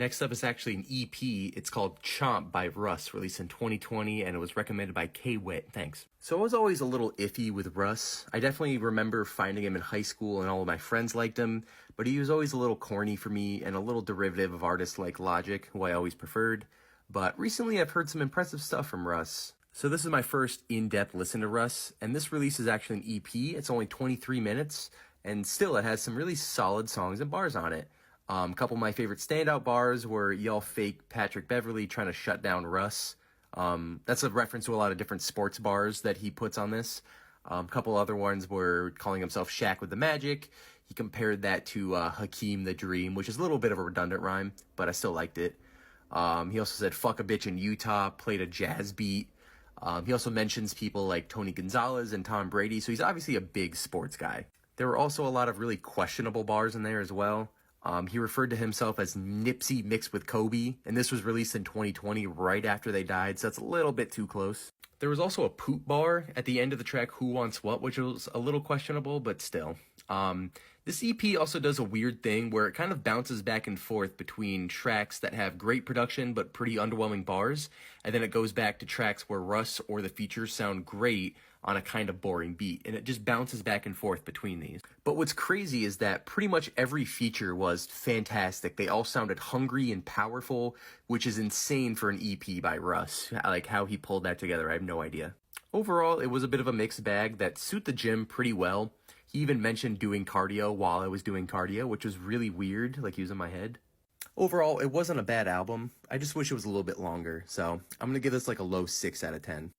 Next up is actually an EP. It's called Chomp by Russ, released in 2020, and it was recommended by K-Wit. Thanks. So I was always a little iffy with Russ. I definitely remember finding him in high school and all of my friends liked him, but he was always a little corny for me and a little derivative of artists like Logic, who I always preferred. But recently I've heard some impressive stuff from Russ. So this is my first in-depth listen to Russ, and this release is actually an EP. It's only 23 minutes, and still it has some really solid songs and bars on it. A couple of my favorite standout bars were "Y'all fake Patrick Beverly trying to shut down Russ." That's a reference to a lot of different sports bars that he puts on this. A couple other ones were calling himself Shaq with the Magic. He compared that to Hakeem the Dream, which is a little bit of a redundant rhyme, but I still liked it. He also said "fuck a bitch in Utah," played a jazz beat. He also mentions people like Tony Gonzalez and Tom Brady, so he's obviously a big sports guy. There were also a lot of really questionable bars in there as well. He referred to himself as Nipsey mixed with Kobe, and this was released in 2020 right after they died, so that's a little bit too close. There was also a poop bar at the end of the track Who Wants What, which was a little questionable, but still. This EP also does a weird thing where it kind of bounces back and forth between tracks that have great production but pretty underwhelming bars, and then it goes back to tracks where Russ or the features sound great on a kind of boring beat, and it just bounces back and forth between these. But what's crazy is that pretty much every feature was fantastic. They all sounded hungry and powerful, which is insane for an EP by Russ. Like, how he pulled that together, I have no idea. Overall, it was a bit of a mixed bag that suit the gym pretty well. He even mentioned doing cardio while I was doing cardio, which was really weird, like he was in my head. Overall, it wasn't a bad album. I just wish it was a little bit longer, so I'm gonna give this like a low 6 out of 10.